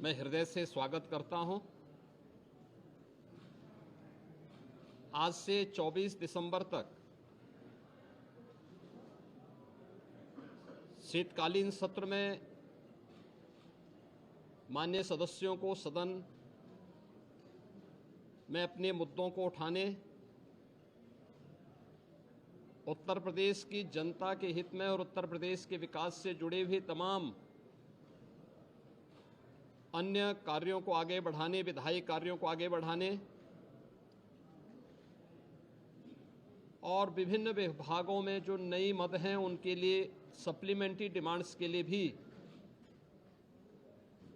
मैं हृदय से स्वागत करता हूं। आज से 24 दिसंबर तक शीतकालीन सत्र में माननीय सदस्यों को सदन में अपने मुद्दों को उठाने, उत्तर प्रदेश की जनता के हित में और उत्तर प्रदेश के विकास से जुड़े हुए तमाम अन्य कार्यों को आगे बढ़ाने, विधायी कार्यों को आगे बढ़ाने और विभिन्न विभागों में जो नई मद हैं उनके लिए सप्लीमेंट्री डिमांड्स के लिए भी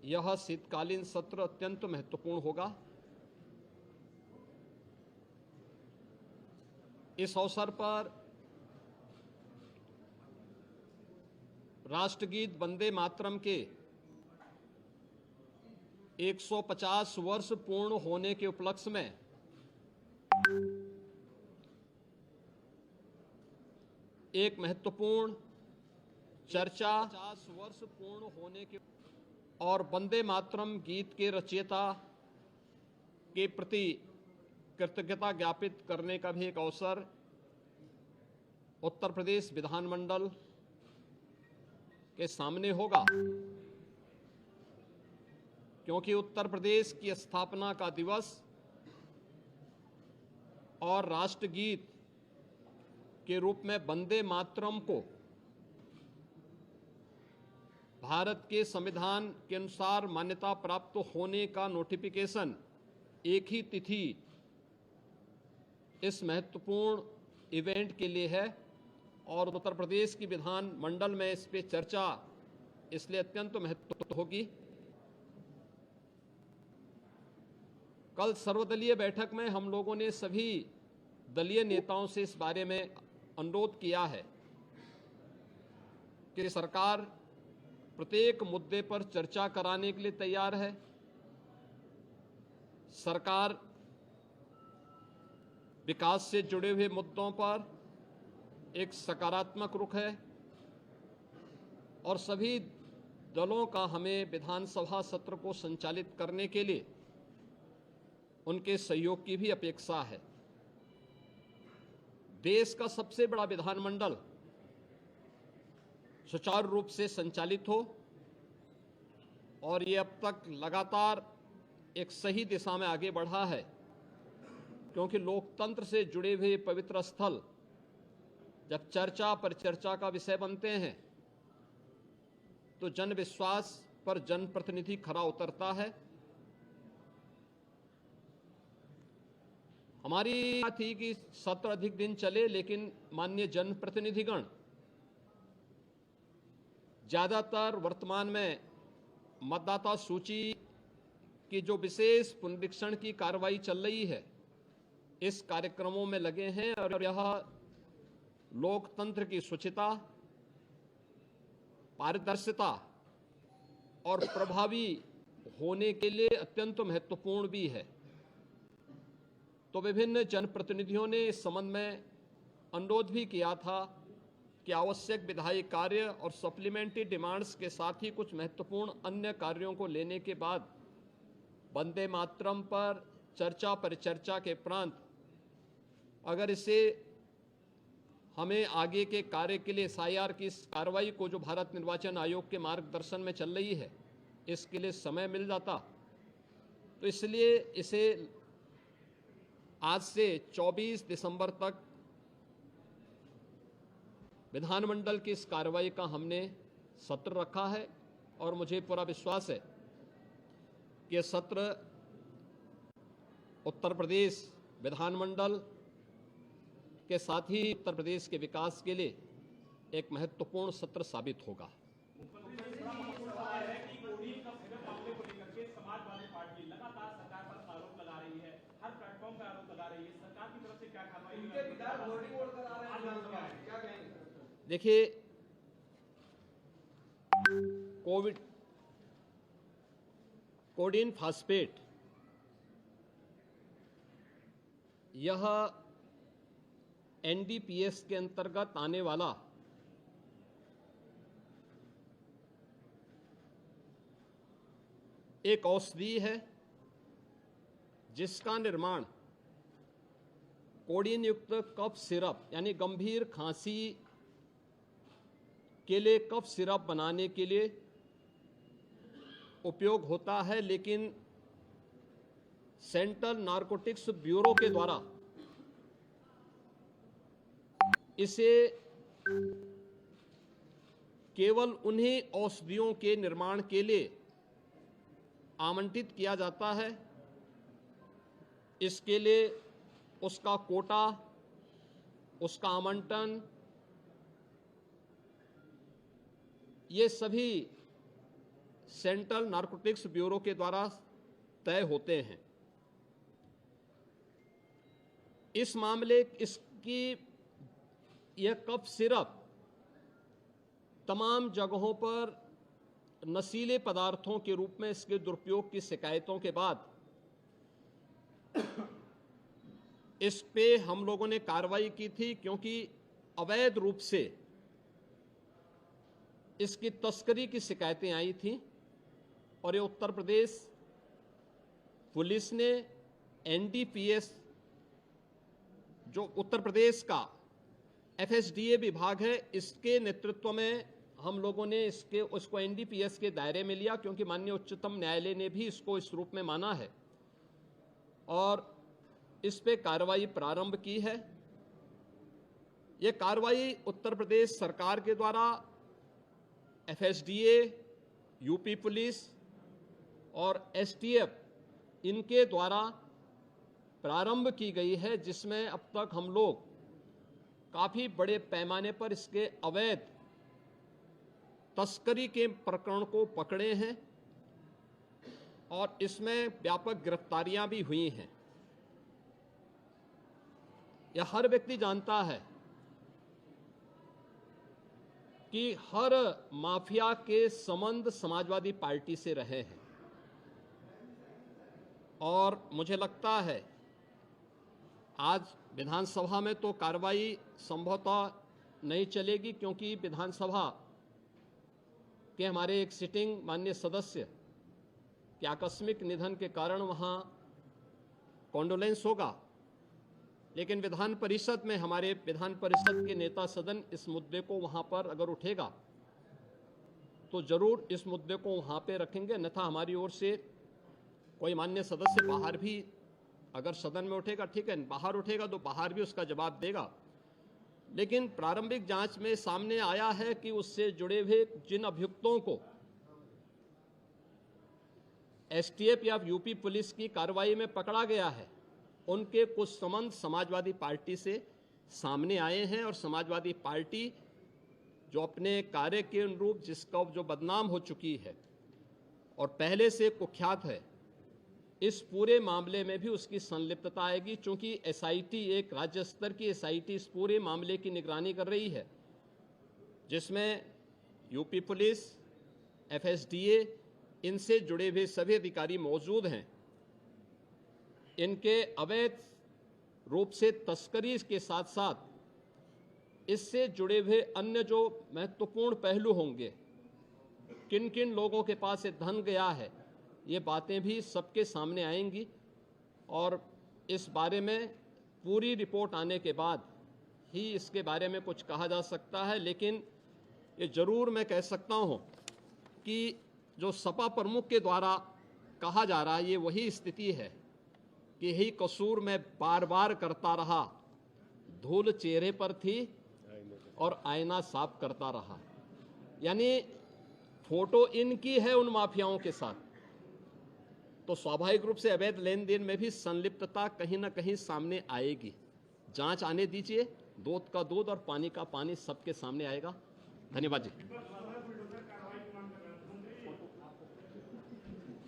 यह शीतकालीन सत्र अत्यंत महत्वपूर्ण होगा। इस अवसर पर राष्ट्रगीत वंदे मातरम के 150 वर्ष पूर्ण होने के उपलक्ष्य में एक महत्वपूर्ण चर्चा 50 वर्ष पूर्ण होने के और वंदे मातरम गीत के रचयिता के प्रति कृतज्ञता ज्ञापित करने का भी एक अवसर उत्तर प्रदेश विधानमंडल के सामने होगा, क्योंकि उत्तर प्रदेश की स्थापना का दिवस और राष्ट्रगीत के रूप में वंदे मातरम को भारत के संविधान के अनुसार मान्यता प्राप्त होने का नोटिफिकेशन एक ही तिथि इस महत्वपूर्ण इवेंट के लिए है और उत्तर प्रदेश की विधान मंडल में इस पे चर्चा इसलिए अत्यंत महत्वपूर्ण होगी। कल सर्वदलीय बैठक में हम लोगों ने सभी दलीय नेताओं से इस बारे में अनुरोध किया है कि सरकार प्रत्येक मुद्दे पर चर्चा कराने के लिए तैयार है। सरकार विकास से जुड़े हुए मुद्दों पर एक सकारात्मक रुख है और सभी दलों का हमें विधानसभा सत्र को संचालित करने के लिए उनके सहयोग की भी अपेक्षा है। देश का सबसे बड़ा विधानमंडल सुचारू रूप से संचालित हो और ये अब तक लगातार एक सही दिशा में आगे बढ़ा है, क्योंकि लोकतंत्र से जुड़े हुए पवित्र स्थल जब चर्चा पर चर्चा का विषय बनते हैं तो जन विश्वास पर जनप्रतिनिधि खरा उतरता है। हमारी थी कि सत्र अधिक दिन चले, लेकिन माननीय जनप्रतिनिधिगण ज्यादातर वर्तमान में मतदाता सूची की जो विशेष पुनरीक्षण की कार्रवाई चल रही है इस कार्यक्रमों में लगे हैं और यह लोकतंत्र की शुचिता, पारदर्शिता और प्रभावी होने के लिए अत्यंत महत्वपूर्ण भी है। तो विभिन्न जनप्रतिनिधियों ने इस संबंध में अनुरोध भी किया था कि आवश्यक विधायी कार्य और सप्लीमेंट्री डिमांड्स के साथ ही कुछ महत्वपूर्ण अन्य कार्यों को लेने के बाद वंदे मातरम पर चर्चा परिचर्चा के उपरांत अगर इसे हमें आगे के कार्य के लिए SIR की इस कार्रवाई को जो भारत निर्वाचन आयोग के मार्गदर्शन में चल रही है इसके लिए समय मिल जाता, तो इसलिए इसे आज से 24 दिसंबर तक विधानमंडल की इस कार्रवाई का हमने सत्र रखा है और मुझे पूरा विश्वास है कि सत्र उत्तर प्रदेश विधानमंडल के साथ ही उत्तर प्रदेश के विकास के लिए एक महत्वपूर्ण सत्र साबित होगा। समाजवादी पार्टी लगातार सरकार पर आरोप लगा रही है, हर प्लेटफॉर्म पर आरोप लगा रही है, सरकार की तरफ से क्या कार्रवाई? देखिए, कोडिन फास्फेट यह NDPS के अंतर्गत आने वाला एक औषधि है जिसका निर्माण कोडीन युक्त कफ सिरप यानी गंभीर खांसी के लिए कफ सिरप बनाने के लिए उपयोग होता है, लेकिन सेंट्रल नारकोटिक्स ब्यूरो के द्वारा इसे केवल उन्हीं औषधियों के निर्माण के लिए आवंटित किया जाता है। इसके लिए उसका कोटा, उसका आवंटन, ये सभी सेंट्रल नारकोटिक्स ब्यूरो के द्वारा तय होते हैं। इस मामले इसकी यह कफ सिरप तमाम जगहों पर नशीले पदार्थों के रूप में इसके दुरुपयोग की शिकायतों के बाद इस पे हम लोगों ने कार्रवाई की थी, क्योंकि अवैध रूप से इसकी तस्करी की शिकायतें आई थीं और ये उत्तर प्रदेश पुलिस ने एनडीपीएस, जो उत्तर प्रदेश का एफएसडीए विभाग है, इसके नेतृत्व में हम लोगों ने उसको एनडीपीएस के दायरे में लिया, क्योंकि माननीय उच्चतम न्यायालय ने भी इसको इस रूप में माना है और इस पे कार्रवाई प्रारंभ की है। ये कार्रवाई उत्तर प्रदेश सरकार के द्वारा एफएसडीए, यूपी पुलिस और एसटीएफ इनके द्वारा प्रारंभ की गई है, जिसमें अब तक हम लोग काफी बड़े पैमाने पर इसके अवैध तस्करी के प्रकरण को पकड़े हैं और इसमें व्यापक गिरफ्तारियां भी हुई हैं। यह हर व्यक्ति जानता है कि हर माफिया के संबंध समाजवादी पार्टी से रहे हैं और मुझे लगता है आज विधानसभा में तो कार्रवाई संभवतः नहीं चलेगी, क्योंकि विधानसभा के हमारे एक सिटिंग माननीय सदस्य के आकस्मिक निधन के कारण वहां कॉन्डोलेंस होगा, लेकिन विधान परिषद में हमारे विधान परिषद के नेता सदन इस मुद्दे को वहां पर अगर उठेगा तो जरूर इस मुद्दे को वहां पे रखेंगे। अन्यथा हमारी ओर से कोई मान्य सदस्य बाहर भी अगर सदन में उठेगा ठीक है, बाहर उठेगा तो बाहर भी उसका जवाब देगा। लेकिन प्रारंभिक जांच में सामने आया है कि उससे जुड़े हुए जिन अभियुक्तों को एसटीएफ या यूपी पुलिस की कार्रवाई में पकड़ा गया है, उनके कुछ संबंध समाजवादी पार्टी से सामने आए हैं और समाजवादी पार्टी जो अपने कार्य के अनुरूप जिसका जो बदनाम हो चुकी है और पहले से कुख्यात है, इस पूरे मामले में भी उसकी संलिप्तता आएगी। चूंकि एसआईटी, एक राज्य स्तर की एसआईटी इस पूरे मामले की निगरानी कर रही है, जिसमें यूपी पुलिस, एफएसडीए, इनसे जुड़े हुए सभी अधिकारी मौजूद हैं। इनके अवैध रूप से तस्करी के साथ साथ इससे जुड़े हुए अन्य जो महत्वपूर्ण पहलू होंगे, किन किन लोगों के पास ये धन गया है, ये बातें भी सबके सामने आएंगी और इस बारे में पूरी रिपोर्ट आने के बाद ही इसके बारे में कुछ कहा जा सकता है। लेकिन ये जरूर मैं कह सकता हूँ कि जो सपा प्रमुख के द्वारा कहा जा रहा है, ये वही स्थिति है कि यही कसूर मैं बार बार करता रहा, धूल चेहरे पर थी और आईना साफ करता रहा। यानी फोटो इनकी है उन माफियाओं के साथ, तो स्वाभाविक रूप से अवैध लेन देन में भी संलिप्तता कहीं ना कहीं सामने आएगी। जांच आने दीजिए, दूध का दूध और पानी का पानी सबके सामने आएगा। धन्यवाद जी।